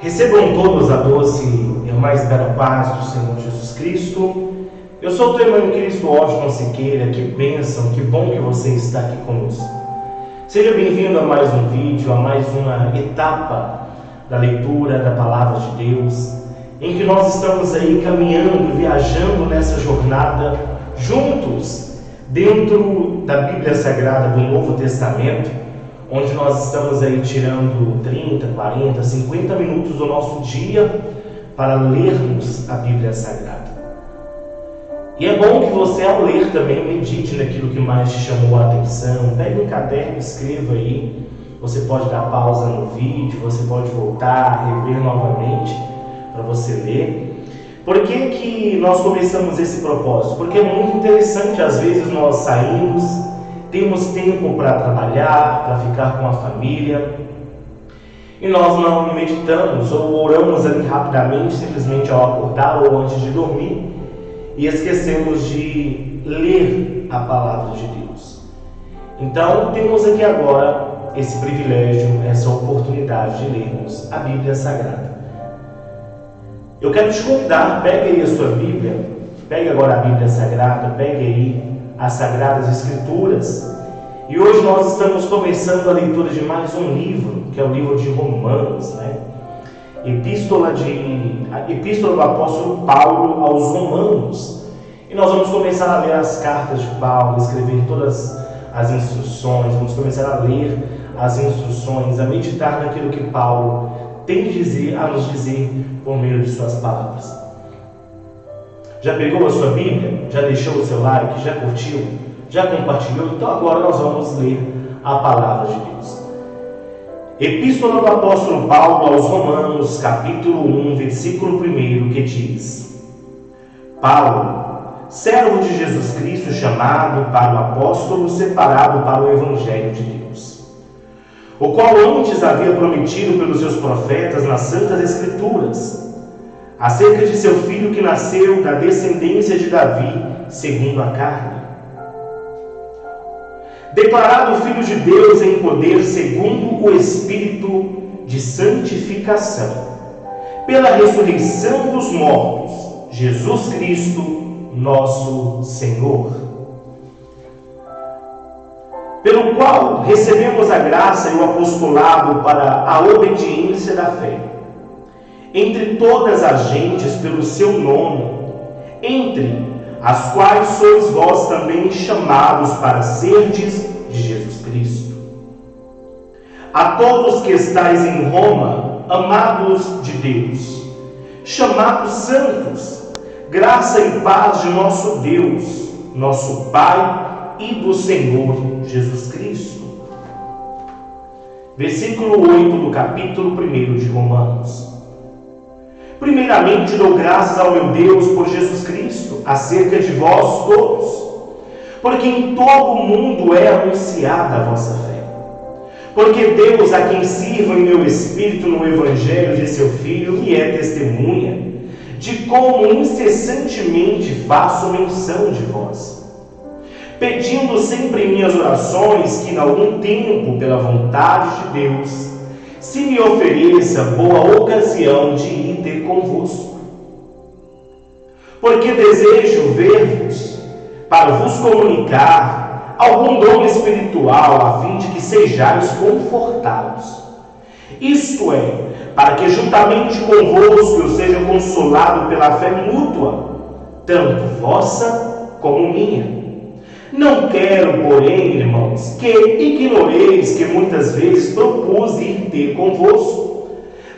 Recebam todos a doce e a mais bela paz do Senhor Jesus Cristo. Eu sou o teu irmão em Cristo, Washington Siqueira. Que bênção, que bom que você está aqui conosco. Seja bem-vindo a mais um vídeo, a mais uma etapa da leitura da Palavra de Deus, em que nós estamos aí caminhando, viajando nessa jornada juntos, dentro da Bíblia Sagrada do Novo Testamento, onde nós estamos aí tirando 30, 40, 50 minutos do nosso dia para lermos a Bíblia Sagrada. E é bom que você, ao ler, também medite naquilo que mais te chamou a atenção. Pegue um caderno e escreva aí. Você pode dar pausa no vídeo, você pode voltar, rever novamente para você ler. Por que que nós começamos esse propósito? Porque é muito interessante, às vezes nós saímos, temos tempo para trabalhar, para ficar com a família, e nós não meditamos ou oramos ali rapidamente, simplesmente ao acordar ou antes de dormir, e esquecemos de ler a Palavra de Deus. Então, temos aqui agora esse privilégio, essa oportunidade de lermos a Bíblia Sagrada. Eu quero te convidar, pegue aí a sua Bíblia, pegue agora a Bíblia Sagrada, pegue aí as Sagradas Escrituras, e hoje nós estamos começando a leitura de mais um livro, que é o livro de Romanos, né? Epístola do apóstolo Paulo aos Romanos. E nós vamos começar a ler as cartas de Paulo, escrever todas as instruções, vamos começar a ler as instruções, a meditar naquilo que Paulo tem a nos dizer por meio de suas palavras. Já pegou a sua Bíblia? Já deixou o seu like? Já curtiu? Já compartilhou? Então agora nós vamos ler a Palavra de Deus. Epístola do apóstolo Paulo aos Romanos, capítulo 1, versículo 1, que diz: Paulo, servo de Jesus Cristo, chamado para o apóstolo, separado para o Evangelho de Deus, o qual antes havia prometido pelos seus profetas nas Santas Escrituras, acerca de seu filho que nasceu da descendência de Davi, segundo a carne, declarado Filho de Deus em poder segundo o Espírito de santificação, pela ressurreição dos mortos, Jesus Cristo, nosso Senhor, pelo qual recebemos a graça e o apostolado para a obediência da fé, entre todas as gentes pelo seu nome, entre as quais sois vós também chamados para serdes de Jesus Cristo. A todos que estáis em Roma, amados de Deus, chamados santos, graça e paz de nosso Deus, nosso Pai e do Senhor Jesus Cristo. Versículo 8 do capítulo 1 de Romanos. Primeiramente dou graças ao meu Deus por Jesus Cristo, acerca de vós todos, porque em todo o mundo é anunciada a vossa fé. Porque Deus, a quem sirvo em meu espírito no Evangelho de seu Filho, me é testemunha de como incessantemente faço menção de vós, pedindo sempre em minhas orações que, em algum tempo, pela vontade de Deus, se me ofereça boa ocasião de ir ter convosco. Porque desejo ver-vos, para vos comunicar algum dom espiritual, a fim de que sejais confortados. Isto é, para que juntamente convosco eu seja consolado pela fé mútua, tanto vossa como minha. Não quero, porém, irmãos, que ignoreis que muitas vezes propus ir ter convosco,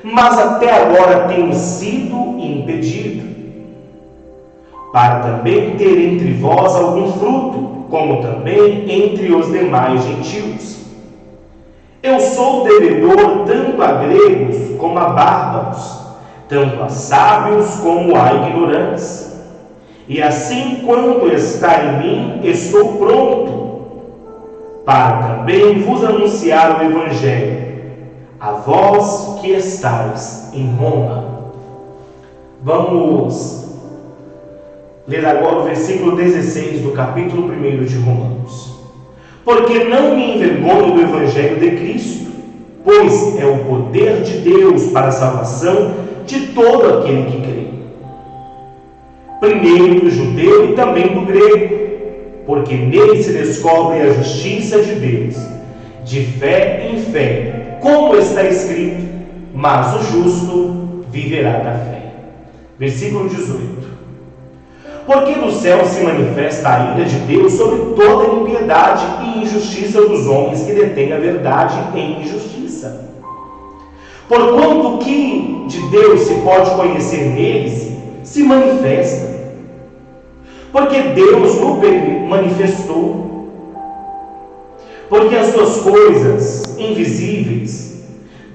mas até agora tenho sido impedido, para também ter entre vós algum fruto, como também entre os demais gentios. Eu sou devedor tanto a gregos como a bárbaros, tanto a sábios como a ignorantes. E assim quanto está em mim, estou pronto para também vos anunciar o Evangelho, a vós que estáis em Roma. Vamos ler agora o versículo 16 do capítulo 1 de Romanos. Porque não me envergonho do Evangelho de Cristo, pois é o poder de Deus para a salvação de todo aquele que crê. Primeiro do judeu e também do grego, porque nele se descobre a justiça de Deus, de fé em fé, como está escrito, mas o justo viverá da fé. Versículo 18. Porque do céu se manifesta a ira de Deus sobre toda a impiedade e injustiça dos homens que detêm a verdade em injustiça. Porquanto o que de Deus se pode conhecer neles, se manifesta. Porque Deus o manifestou. Porque as suas coisas invisíveis,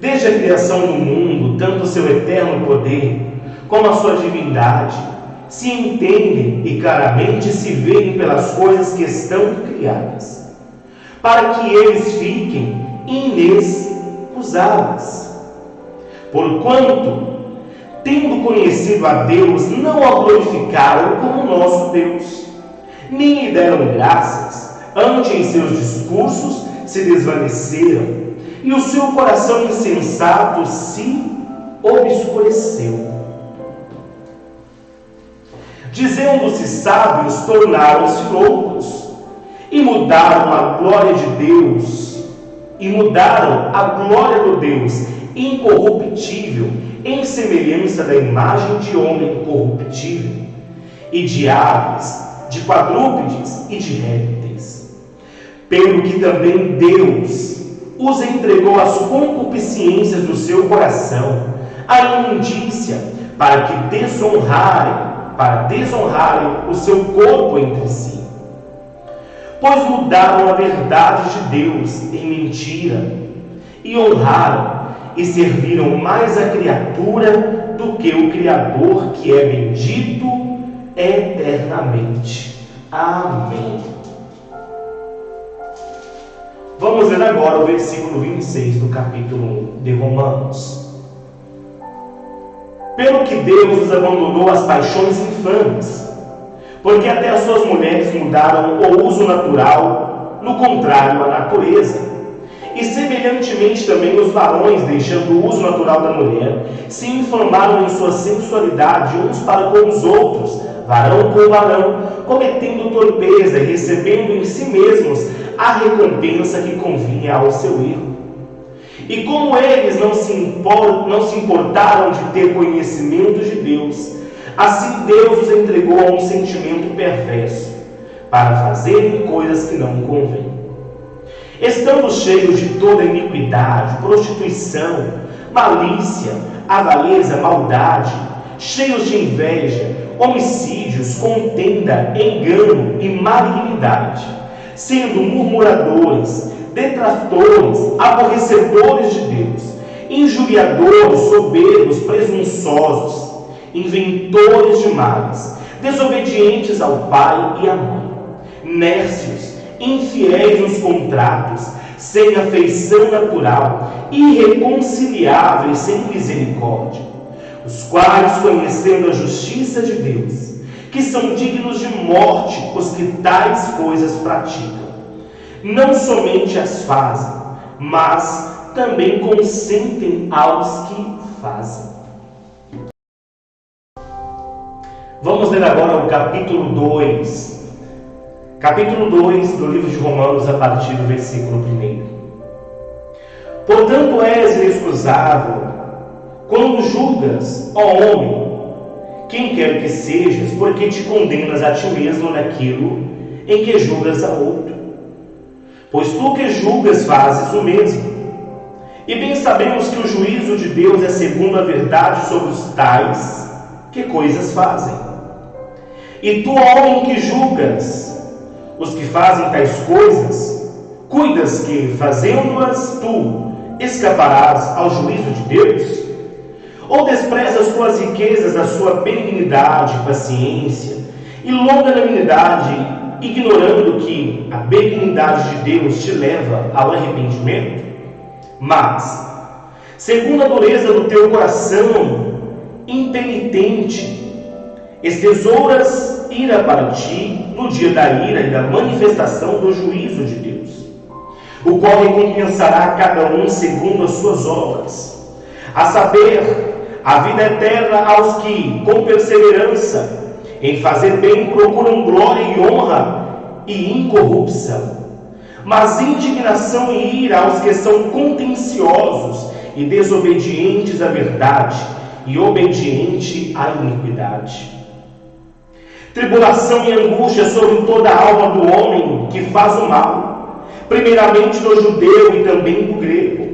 desde a criação do mundo, tanto o seu eterno poder, como a sua divindade, se entendem e claramente se veem pelas coisas que estão criadas, para que eles fiquem inexcusáveis. Porquanto, tendo conhecido a Deus, não o glorificaram como nosso Deus, nem lhe deram graças, antes em seus discursos se desvaneceram, e o seu coração insensato se obscureceu. Dizendo-se sábios, tornaram-se loucos, e mudaram a glória de Deus, do Deus incorruptível, em semelhança da imagem de homem corruptível, e de aves, de quadrúpedes e de répteis. Pelo que também Deus os entregou às concupiscências do seu coração, à imundícia, para desonrarem o seu corpo entre si. Pois mudaram a verdade de Deus em mentira, e honraram e serviram mais a criatura do que o Criador, que é bendito eternamente. Amém. Vamos ler agora o versículo 26 do capítulo 1 de Romanos. Pelo que Deus os abandonou às paixões infames, porque até as suas mulheres mudaram o uso natural, no contrário à natureza. E semelhantemente também os varões, deixando o uso natural da mulher, se inflamaram em sua sensualidade uns para com os outros, varão com varão, cometendo torpeza e recebendo em si mesmos a recompensa que convinha ao seu erro. E como eles não se importaram de ter conhecimento de Deus, assim Deus os entregou a um sentimento perverso, para fazerem coisas que não convêm. Estando cheios de toda iniquidade, prostituição, malícia, avareza, maldade, cheios de inveja, homicídios, contenda, engano e malignidade, sendo murmuradores, detratores, aborrecedores de Deus, injuriadores, soberbos, presunçosos, inventores de males, desobedientes ao pai e à mãe, nércios, infiéis nos contratos, sem afeição natural, irreconciliáveis, sem misericórdia, os quais, conhecendo a justiça de Deus, que são dignos de morte os que tais coisas praticam, não somente as fazem, mas também consentem aos que fazem. Vamos ler agora o capítulo 2. Capítulo 2 do livro de Romanos, a partir do versículo 1. Portanto, és inexcusável quando julgas, ó homem, quem quer que sejas, porque te condenas a ti mesmo naquilo em que julgas a outro. Pois tu que julgas fazes o mesmo. E bem sabemos que o juízo de Deus é segundo a verdade sobre os tais que coisas fazem. E tu, homem, que julgas os que fazem tais coisas, cuidas que, fazendo-as tu, escaparás ao juízo de Deus? Ou desprezas tuas riquezas, a sua benignidade, paciência e longanimidade, ignorando que a benignidade de Deus te leva ao arrependimento? Mas, segundo a dureza do teu coração impenitente, estesouras ira para ti no dia da ira e da manifestação do juízo de Deus, o qual recompensará a cada um segundo as suas obras. A saber, a vida eterna aos que, com perseverança, em fazer bem, procuram glória e honra e incorrupção. Mas indignação e ira aos que são contenciosos e desobedientes à verdade e obediente à iniquidade. Tribulação e angústia sobre toda a alma do homem que faz o mal, primeiramente do judeu e também do grego.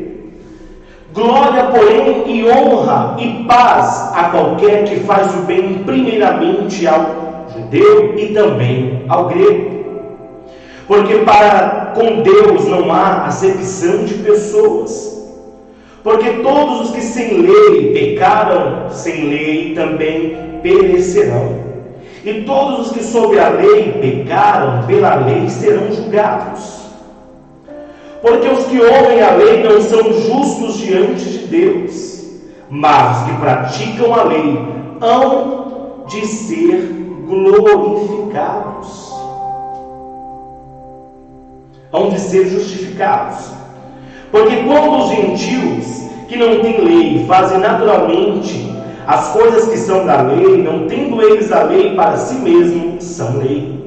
Glória, porém, e honra e paz a qualquer que faz o bem, primeiramente ao judeu e também ao grego. Porque para com Deus não há acepção de pessoas. Porque todos os que sem lei pecaram, sem lei também perecerão. E todos os que sob a lei pecaram, pela lei serão julgados. Porque os que ouvem a lei não são justos diante de Deus, mas os que praticam a lei hão de ser glorificados. Hão de ser justificados. Porque quando os gentios, que não têm lei, fazem naturalmente as coisas que são da lei, não tendo eles a lei para si mesmos, são lei,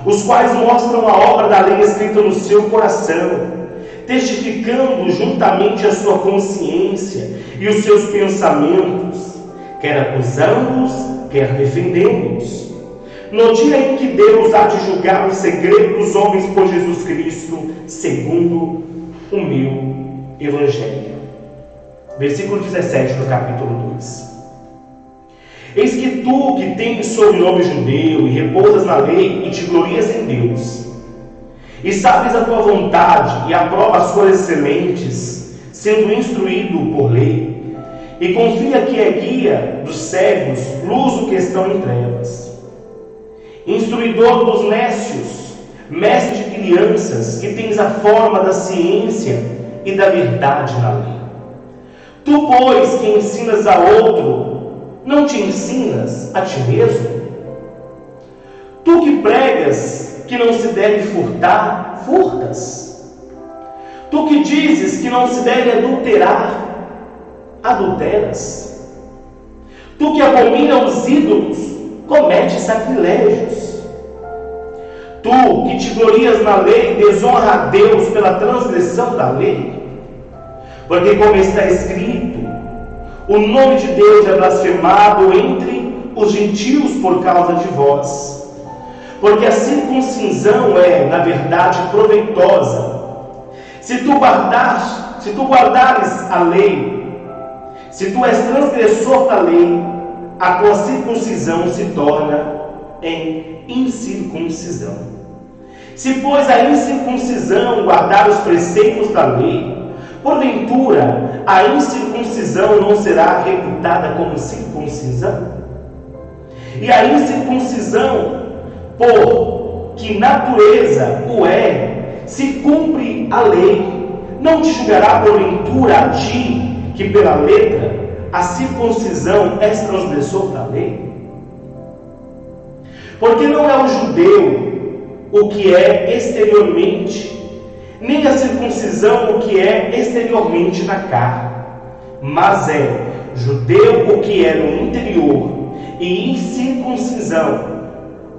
os quais mostram a obra da lei escrita no seu coração, testificando juntamente a sua consciência e os seus pensamentos, quer acusando-os, quer defendendo-os. No dia em que Deus há de julgar o segredo dos homens por Jesus Cristo, segundo o meu Evangelho. Versículo 17 do capítulo 2. Eis que tu, que tens sobrenome judeu, e repousas na lei, e te glorias em Deus, e sabes a tua vontade, e aprovas as coisas excelentes, sendo instruído por lei, e confia que é guia dos cegos, luz do que estão em trevas, instruidor dos nécios, mestre de crianças, que tens a forma da ciência e da verdade na lei. Tu, pois, que ensinas a outro, não te ensinas a ti mesmo? Tu que pregas que não se deve furtar, furtas? Tu que dizes que não se deve adulterar, adulteras? Tu que abomina os ídolos, comete sacrilégios? Tu que te glorias na lei, desonra a Deus pela transgressão da lei? Porque como está escrito, o nome de Deus é blasfemado entre os gentios por causa de vós. Porque a circuncisão é, na verdade, proveitosa. Se tu guardares a lei, se tu és transgressor da lei, a tua circuncisão se torna em incircuncisão. Se, pois, a incircuncisão guardar os preceitos da lei, porventura a incircuncisão não será reputada como circuncisão? E a incircuncisão, por que natureza o é, se cumpre a lei, não te julgará porventura a ti, que pela letra a circuncisão és transgressor da lei? Porque não é o judeu o que é exteriormente, nem a circuncisão o que é exteriormente na carne, mas é judeu o que é no interior, e incircuncisão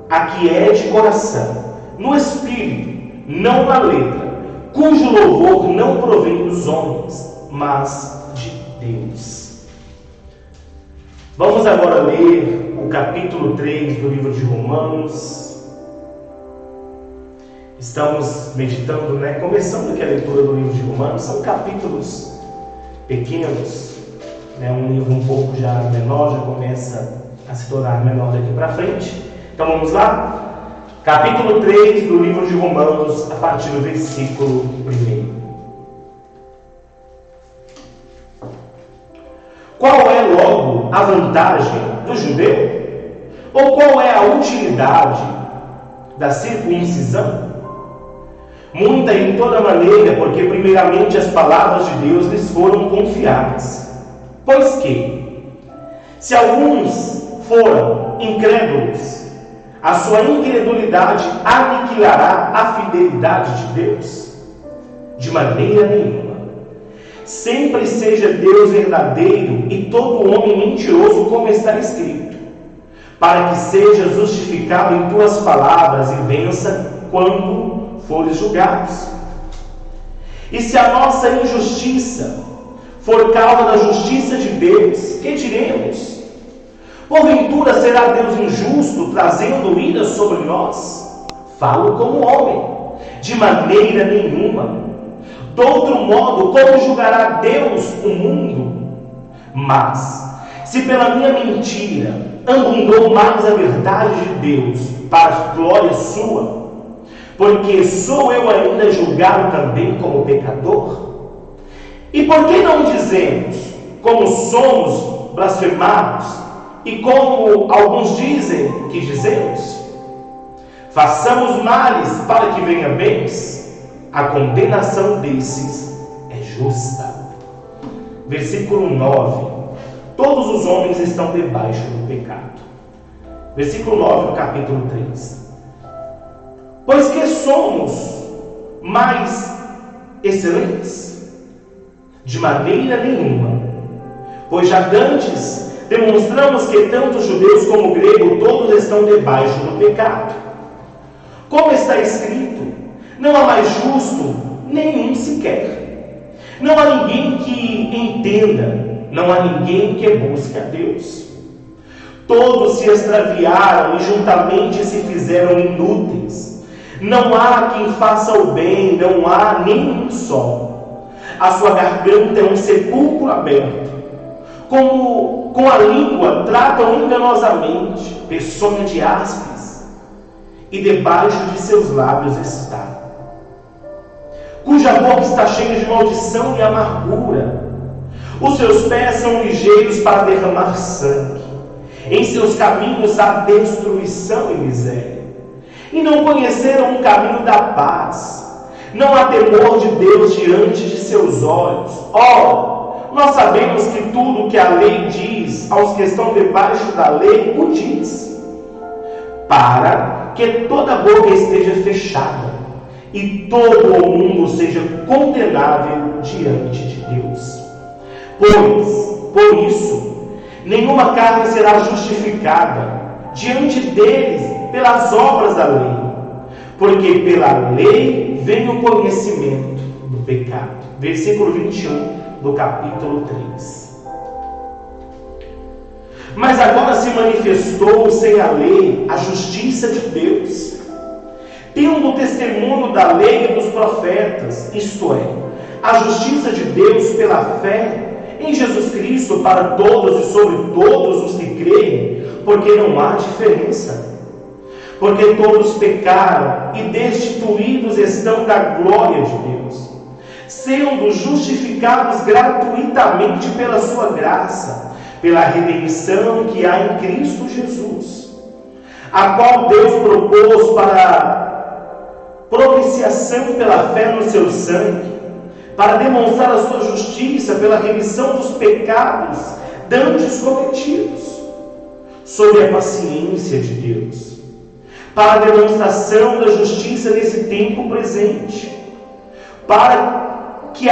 a que é de coração, no espírito, não na letra, cujo louvor não provém dos homens, mas de Deus. Vamos agora ler o capítulo 3 do livro de Romanos. Estamos meditando, começando aqui a leitura do livro de Romanos. São capítulos pequenos, um livro um pouco já menor, já começa a se tornar menor daqui para frente. Então vamos lá? Capítulo 3 do livro de Romanos, a partir do versículo 1. Qual é logo a vantagem do judeu? Ou qual é a utilidade da circuncisão? Muita e em toda maneira, porque primeiramente as palavras de Deus lhes foram confiadas. Pois que, se alguns foram incrédulos, a sua incredulidade aniquilará a fidelidade de Deus? De maneira nenhuma. Sempre seja Deus verdadeiro e todo homem mentiroso, como está escrito, para que seja justificado em tuas palavras e vença quando fores julgados. E se a nossa injustiça for causa da justiça de Deus, que diremos? Porventura será Deus injusto, trazendo ira sobre nós? Falo como homem, de maneira nenhuma. De outro modo, como julgará Deus o mundo? Mas, se pela minha mentira abundou mais a verdade de Deus para a glória sua, porque sou eu ainda julgado também como pecador? E por que não dizemos, como somos blasfemados, e como alguns dizem que dizemos? Façamos males para que venha bens? A condenação desses é justa. Versículo 9. Todos os homens estão debaixo do pecado. Versículo 9 do capítulo 3. Pois que somos mais excelentes? De maneira nenhuma. Pois já dantes demonstramos que tanto judeus como gregos todos estão debaixo do pecado. Como está escrito, não há mais justo nenhum sequer. Não há ninguém que entenda, não há ninguém que busque a Deus. Todos se extraviaram e juntamente se fizeram inúteis. Não há quem faça o bem, não há nenhum só. A sua garganta é um sepulcro aberto. Como com a língua tratam enganosamente, peçonha de áspis, e debaixo de seus lábios está. Cuja boca está cheia de maldição e amargura. Os seus pés são ligeiros para derramar sangue. Em seus caminhos há destruição e miséria. E não conheceram o caminho da paz. Não há temor de Deus diante de seus olhos. Ora, nós sabemos que tudo o que a lei diz aos que estão debaixo da lei, o diz, para que toda boca esteja fechada e todo o mundo seja condenável diante de Deus. Pois, por isso, nenhuma carne será justificada diante deles pelas obras da lei, porque pela lei vem o conhecimento do pecado. Versículo 21 do capítulo 3. Mas agora se manifestou sem a lei a justiça de Deus, tendo o testemunho da lei e dos profetas, isto é, a justiça de Deus pela fé em Jesus Cristo para todos e sobre todos os que creem, porque não há diferença. Porque todos pecaram e destituídos estão da glória de Deus, sendo justificados gratuitamente pela sua graça, pela redenção que há em Cristo Jesus, a qual Deus propôs para propiciação pela fé no seu sangue, para demonstrar a sua justiça pela remissão dos pecados dantes cometidos, sob a paciência de Deus, para a demonstração da justiça nesse tempo presente, para que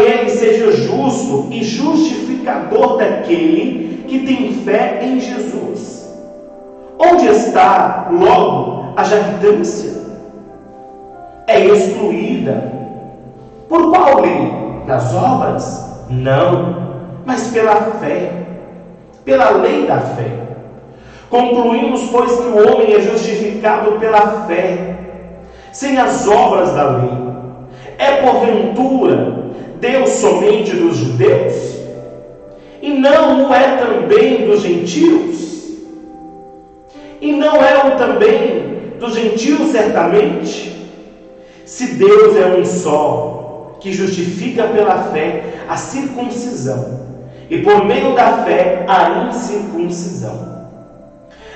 ele seja justo e justificador daquele que tem fé em Jesus. Onde está, logo, a jactância? É excluída. Por qual lei? Das obras? Não, mas pela fé, pela lei da fé. Concluímos, pois, que o homem é justificado pela fé, sem as obras da lei. É porventura Deus somente dos judeus? E não o é também dos gentios? E não é o também dos gentios, certamente? Se Deus é um só, que justifica pela fé a circuncisão, e por meio da fé a incircuncisão.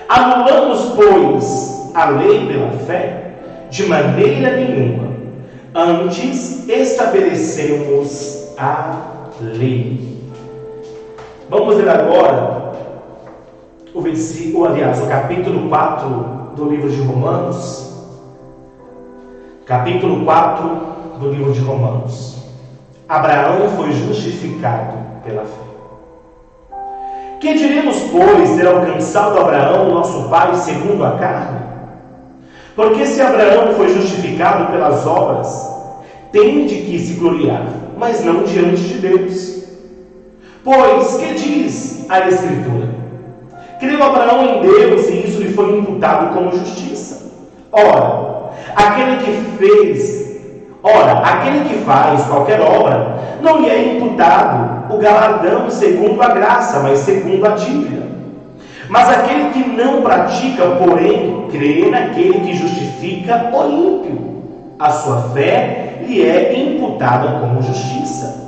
Anulamos, pois, a lei pela fé? De maneira nenhuma. Antes estabelecemos a lei. Vamos ler agora o capítulo 4 do livro de Romanos. Capítulo 4 do livro de Romanos. Abraão foi justificado pela fé. Que diremos, pois, ter alcançado Abraão, nosso pai, segundo a carne? Porque se Abraão foi justificado pelas obras, tem de que se gloriar, mas não diante de Deus. Pois, que diz a Escritura? Creu Abraão em Deus e isso lhe foi imputado como justiça. Ora, aquele que faz qualquer obra, não lhe é imputado o galardão segundo a graça, mas segundo a dívida. Mas aquele que não pratica, porém, crê naquele que justifica o ímpio, a sua fé lhe é imputada como justiça.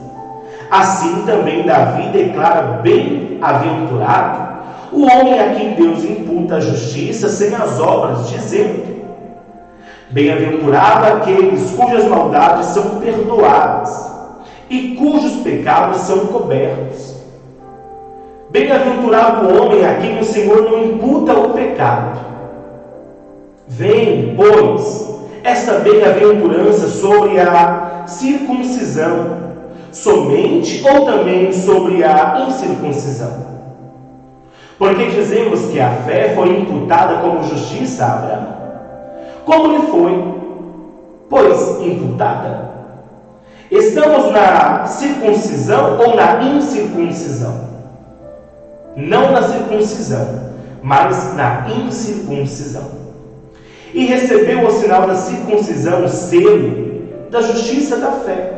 Assim também Davi declara bem-aventurado o homem a quem Deus imputa a justiça sem as obras, dizendo: bem-aventurado aqueles cujas maldades são perdoadas e cujos pecados são cobertos. Bem-aventurado o homem a quem o Senhor não imputa o pecado. Vem, pois, esta bem-aventurança sobre a circuncisão, somente ou também sobre a incircuncisão? Porque dizemos que a fé foi imputada como justiça a Abraão. Como lhe foi, pois, imputada? Estamos na circuncisão ou na incircuncisão? Não na circuncisão, mas na incircuncisão. E recebeu o sinal da circuncisão, o selo da justiça da fé.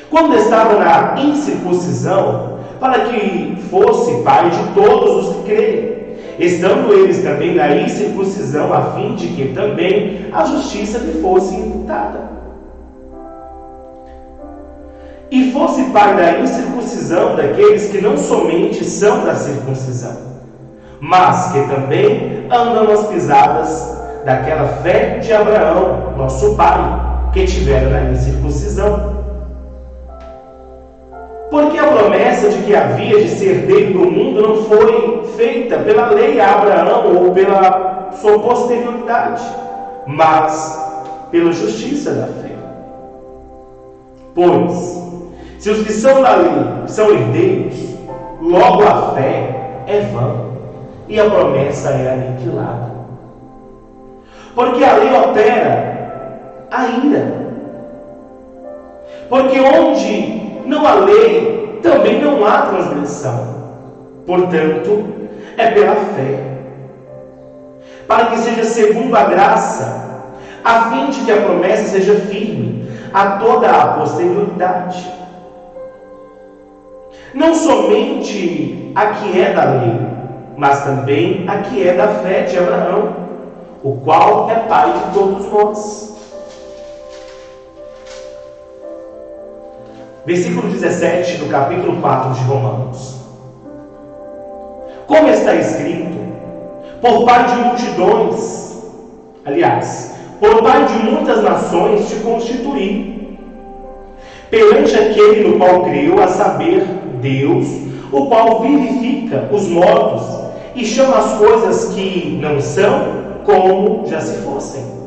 Quando estava na incircuncisão, para que fosse pai de todos os que creem, estando eles também na incircuncisão, a fim de que também a justiça lhe fosse imputada. E fosse pai da incircuncisão daqueles que não somente são da circuncisão, mas que também andam nas pisadas daquela fé de Abraão, nosso pai, que tivera na incircuncisão. Porque a promessa de que havia de ser dele do mundo não foi feita pela lei a Abraão ou pela sua posterioridade, mas pela justiça da fé. Pois, se os que são da lei são herdeiros, logo a fé é vã e a promessa é aniquilada. Porque a lei opera a ira. Porque onde não há lei, também não há transgressão. Portanto, é pela fé, para que seja segundo a graça, a fim de que a promessa seja firme a toda a posterioridade. Não somente a que é da lei, mas também a que é da fé de Abraão, o qual é pai de todos nós. Versículo 17 do capítulo 4 de Romanos. Como está escrito, por pai de multidões, por pai de muitas nações te constituí, perante aquele no qual creu, a saber, Deus, o qual vivifica os mortos e chama as coisas que não são como já se fossem.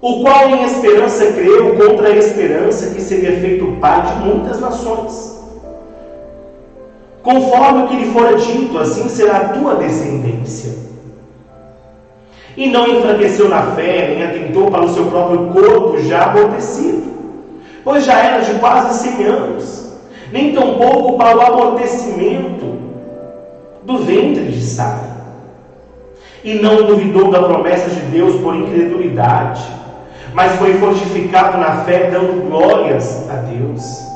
O qual em esperança creu contra a esperança que seria feito pai de muitas nações. Conforme o que lhe fora dito, assim será a tua descendência. E não enfraqueceu na fé, nem atentou para o seu próprio corpo já amortecido, pois já era de quase 100 anos, nem tampouco para o amortecimento do ventre de Sara. E não duvidou da promessa de Deus por incredulidade, mas foi fortificado na fé, dando glórias a Deus.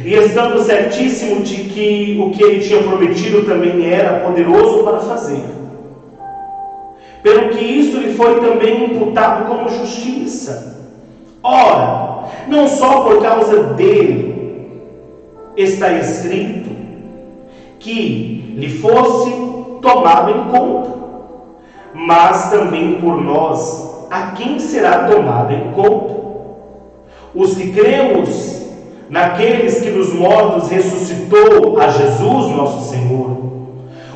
E estando certíssimo de que o que ele tinha prometido também era poderoso para fazer, pelo que isto lhe foi também imputado como justiça. Ora, não só por causa dele está escrito que lhe fosse tomado em conta, mas também por nós, a quem será tomado em conta? Os que cremos naqueles que dos mortos ressuscitou a Jesus nosso Senhor,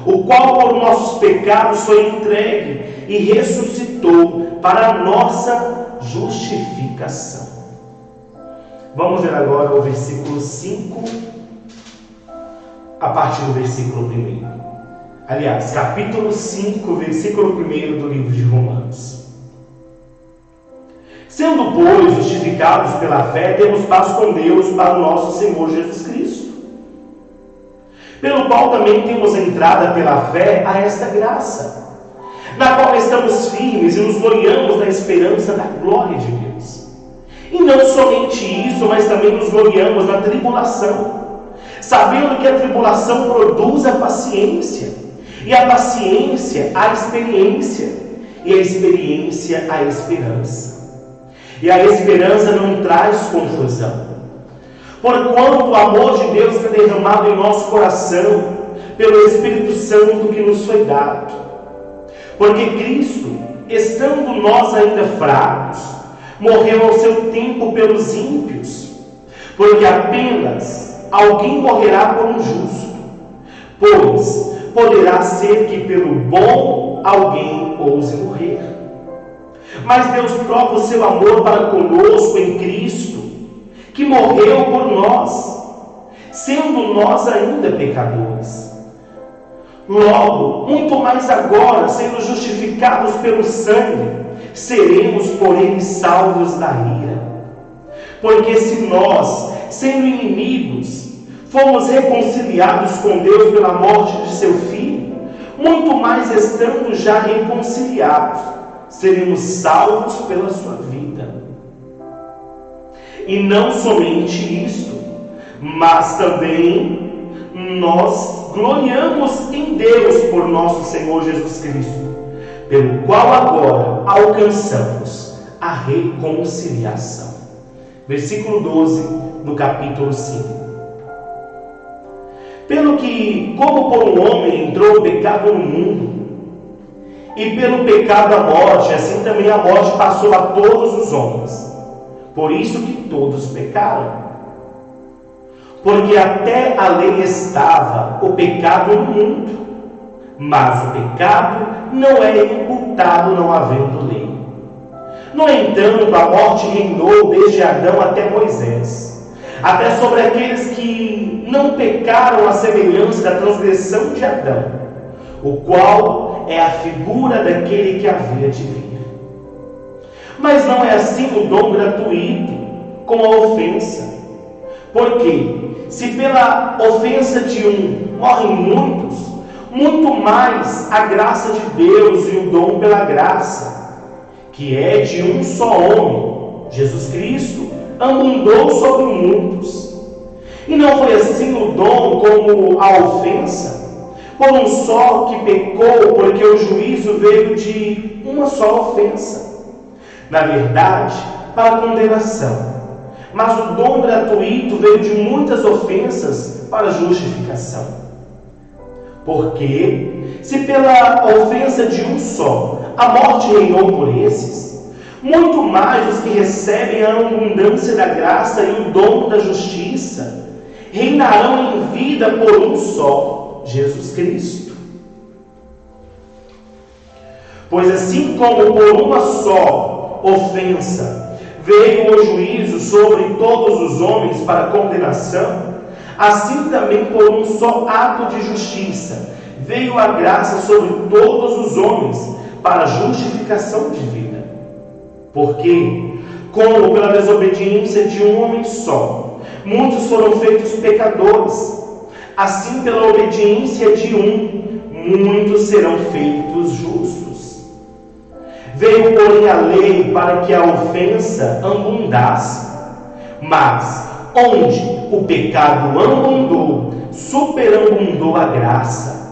o qual por nossos pecados foi entregue e ressuscitou para a nossa justificação. Vamos ver agora o versículo 5, a partir do versículo 1. Aliás, capítulo 5, versículo 1 do livro de Romanos. Sendo, pois, justificados pela fé, temos paz com Deus para o nosso Senhor Jesus Cristo, pelo qual também temos entrada pela fé a esta graça, na qual estamos firmes e nos gloriamos na esperança da glória de Deus. E não somente isso, mas também nos gloriamos na tribulação, sabendo que a tribulação produz a paciência, e a paciência a experiência, e a experiência a esperança. E a esperança não traz confusão, porquanto o amor de Deus foi derramado em nosso coração pelo Espírito Santo que nos foi dado. Porque Cristo, estando nós ainda fracos, morreu ao seu tempo pelos ímpios, porque apenas alguém morrerá por um justo, pois poderá ser que pelo bom alguém ouse morrer. Mas Deus prova o seu amor para conosco em Cristo, que morreu por nós, sendo nós ainda pecadores. Logo, muito mais agora, sendo justificados pelo sangue, seremos por ele salvos da ira. Porque se nós, sendo inimigos, fomos reconciliados com Deus pela morte de seu Filho, muito mais estando já reconciliados, seremos salvos pela sua vida. E não somente isto, mas também nós gloriamos em Deus por nosso Senhor Jesus Cristo, pelo qual agora alcançamos a reconciliação. Versículo 12 do capítulo 5. Pelo que, como por um homem entrou o pecado no mundo, e pelo pecado a morte, assim também a morte passou a todos os homens. Por isso que todos pecaram. Porque até a lei estava o pecado no mundo, mas o pecado não é imputado não havendo lei. No entanto, a morte reinou desde Adão até Moisés, até sobre aqueles que não pecaram à semelhança da transgressão de Adão, o qual é a figura daquele que havia de vir. Mas não é assim o dom gratuito, como a ofensa. Porque, se pela ofensa de um morrem muitos, muito mais a graça de Deus e o dom pela graça, que é de um só homem, Jesus Cristo, abundou sobre muitos. E não foi assim o dom como a ofensa, por um só que pecou, porque o juízo veio de uma só ofensa, na verdade, para a condenação. Mas o dom gratuito veio de muitas ofensas para a justificação. Porque, se pela ofensa de um só a morte reinou por esses, muito mais os que recebem a abundância da graça e o dom da justiça reinarão em vida por um só, Jesus Cristo. Pois assim como por uma só ofensa veio o juízo sobre todos os homens para condenação, assim também por um só ato de justiça veio a graça sobre todos os homens para a justificação de vida. Porque, como pela desobediência de um homem só, muitos foram feitos pecadores, assim pela obediência de um, muitos serão feitos justos. Veio, porém, a lei para que a ofensa abundasse, mas onde o pecado abundou, superabundou a graça.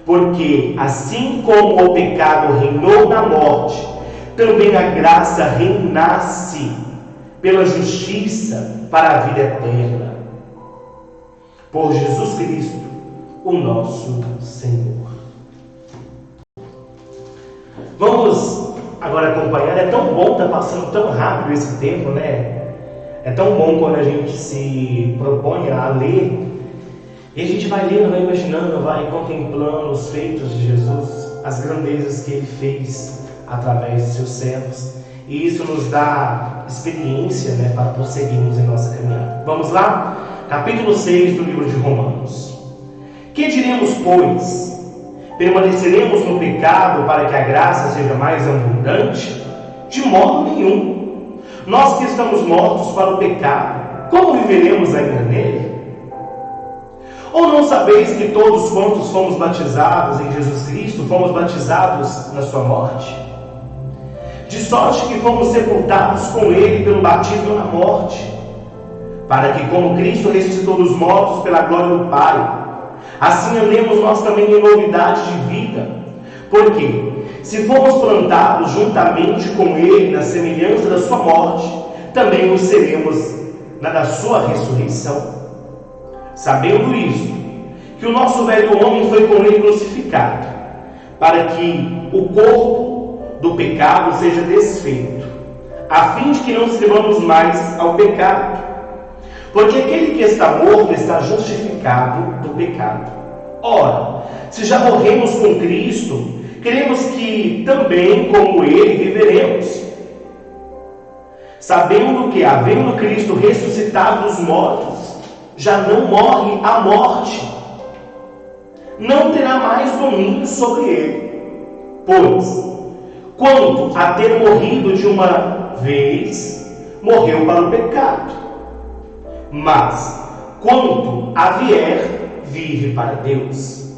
Porque, assim como o pecado reinou na morte, também a graça reinasse pela justiça para a vida eterna. Por Jesus Cristo, o nosso Senhor. Vamos agora acompanhar. É tão bom, está passando tão rápido esse tempo, né? É tão bom quando a gente se propõe a ler E a gente vai lendo, vai imaginando, vai contemplando os feitos de Jesus, as grandezas que Ele fez através de seus servos. E isso nos dá experiência, para prosseguirmos em nossa caminhada. Vamos lá? Capítulo 6 do livro de Romanos. Que diremos, pois? Permaneceremos no pecado para que a graça seja mais abundante? De modo nenhum. Nós que estamos mortos para o pecado, como viveremos ainda nele? Ou não sabeis que todos quantos fomos batizados em Jesus Cristo, fomos batizados na sua morte? De sorte que fomos sepultados com Ele pelo batismo na morte, para que, como Cristo ressuscitou dos mortos pela glória do Pai, assim andemos nós também em novidade de vida. Porque, se fomos plantados juntamente com Ele na semelhança da sua morte, também nos seremos na da sua ressurreição. Sabendo isto, que o nosso velho homem foi com Ele crucificado, para que o corpo do pecado seja desfeito, a fim de que não sirvamos mais ao pecado. Porque aquele que está morto está justificado do pecado. Ora, se já morremos com Cristo, queremos que também, como Ele, viveremos. Sabendo que, havendo Cristo ressuscitado dos mortos, já não morre a morte, não terá mais domínio sobre ele. Pois, quanto a ter morrido de uma vez, morreu para o pecado. Mas, quanto a vier, vive para Deus.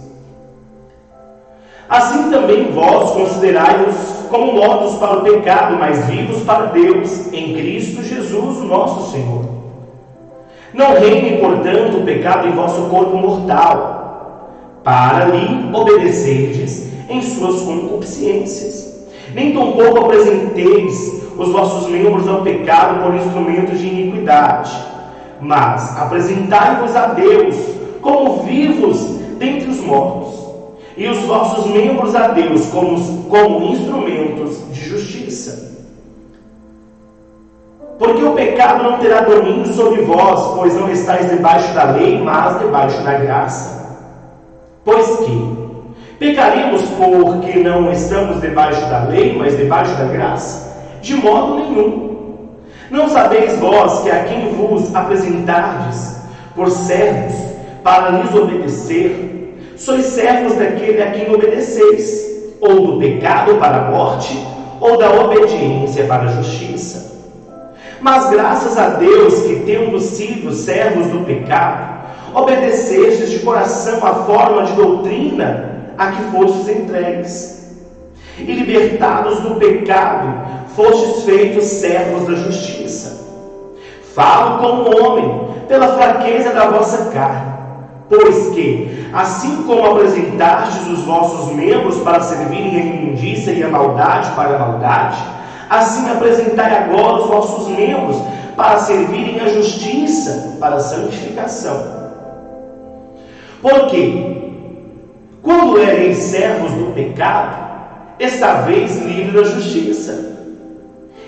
Assim também vós considerai-vos como mortos para o pecado, mas vivos para Deus, em Cristo Jesus, o nosso Senhor. Não reine, portanto, o pecado em vosso corpo mortal, para lhe obedecerdes em suas concupiscências. Nem tampouco apresenteis os vossos membros ao pecado por instrumentos de iniquidade, mas apresentai-vos a Deus como vivos dentre os mortos, e os vossos membros a Deus como instrumentos de justiça. Porque o pecado não terá domínio sobre vós, pois não estáis debaixo da lei, mas debaixo da graça. Pois que pecaremos porque não estamos debaixo da lei, mas debaixo da graça? De modo nenhum. Não sabeis vós que a quem vos apresentardes por servos para lhes obedecer, sois servos daquele a quem obedeceis, ou do pecado para a morte, ou da obediência para a justiça. Mas graças a Deus que, tendo sido servos do pecado, obedecestes de coração a forma de doutrina a que fostes entregues. E libertados do pecado, fostes feitos servos da justiça. Falo como homem, pela fraqueza da vossa carne. Pois que, assim como apresentastes os vossos membros para servirem a imundícia e a maldade para a maldade, assim apresentai agora os vossos membros para servirem a justiça para a santificação. Porque, quando ereis servos do pecado, estaveis livres da justiça.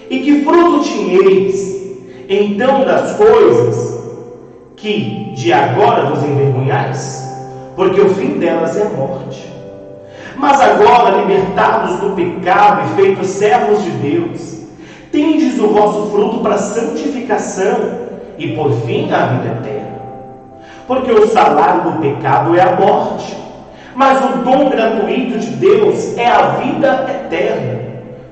E que fruto tinheis, então, das coisas que de agora vos envergonhais? Porque o fim delas é a morte. Mas agora, libertados do pecado e feitos servos de Deus, tendes o vosso fruto para a santificação e, por fim, a vida eterna. Porque o salário do pecado é a morte, mas o dom gratuito de Deus é a vida eterna,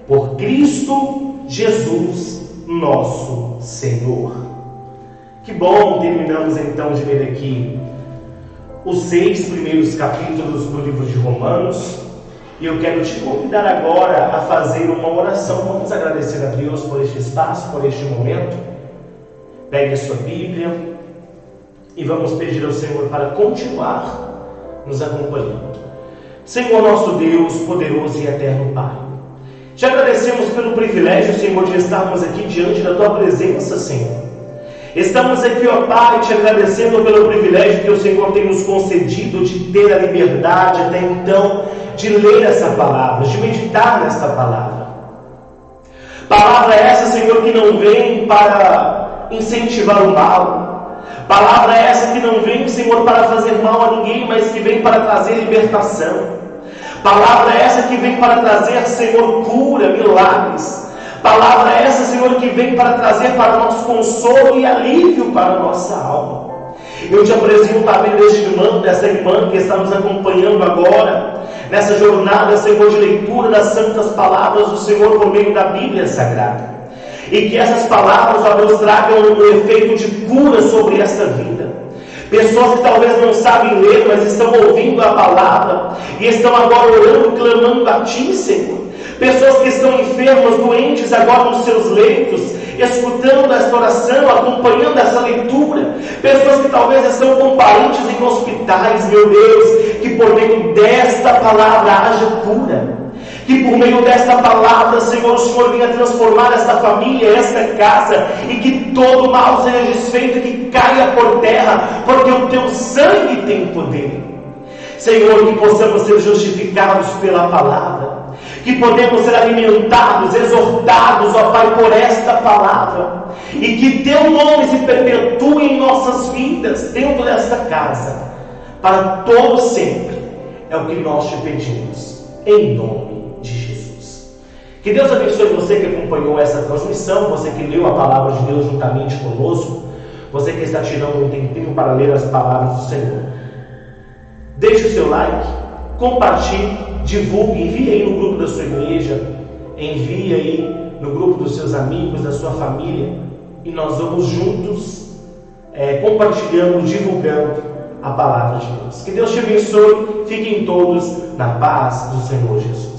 por Cristo Jesus, nosso Senhor. Que bom, terminamos então de ler aqui os 6 primeiros capítulos do livro de Romanos, e eu quero te convidar agora a fazer uma oração. Vamos agradecer a Deus por este espaço, por este momento. Pegue a sua Bíblia e vamos pedir ao Senhor para continuar nos acompanhando. Senhor nosso Deus, poderoso e eterno Pai, te agradecemos pelo privilégio, Senhor, de estarmos aqui diante da Tua presença, Senhor. Estamos aqui, ó Pai, te agradecendo pelo privilégio que o Senhor tem nos concedido de ter a liberdade até então de ler essa palavra, de meditar nesta palavra. Palavra essa, Senhor, que não vem para incentivar o mal, Palavra essa que não vem, Senhor, para fazer mal a ninguém, mas que vem para trazer libertação. Palavra essa que vem para trazer, Senhor, cura, milagres. Palavra essa, Senhor, que vem para trazer para nós consolo e alívio para a nossa alma. Eu te apresento a vida dessa irmã que está nos acompanhando agora, nessa jornada, Senhor, de leitura das santas palavras do Senhor por meio da Bíblia Sagrada. E que essas palavras, ó Deus, tragam um efeito de cura sobre esta vida. Pessoas que talvez não sabem ler, mas estão ouvindo a palavra e estão agora orando, clamando a Ti, Senhor. Pessoas que estão enfermas, doentes, agora nos seus leitos, escutando esta oração, acompanhando essa leitura. Pessoas que talvez estão com parentes em hospitais, meu Deus, que por meio desta palavra haja cura. Que por meio desta palavra, Senhor, o Senhor venha transformar esta família, esta casa, e que todo mal seja desfeito, que caia por terra, porque o Teu sangue tem poder. Senhor, que possamos ser justificados pela palavra, que podemos ser alimentados, exortados, ó Pai, por esta palavra, e que Teu nome se perpetue em nossas vidas, dentro desta casa, para todo sempre. É o que nós te pedimos, em nome de Jesus. Que Deus abençoe você que acompanhou essa transmissão, você que leu a palavra de Deus juntamente conosco, você que está tirando um tempinho para ler as palavras do Senhor. Deixe o seu like, compartilhe, divulgue, envie aí no grupo da sua igreja, envie aí no grupo dos seus amigos, da sua família, e nós vamos juntos compartilhando, divulgando a palavra de Deus. Que Deus te abençoe, fiquem todos na paz do Senhor Jesus.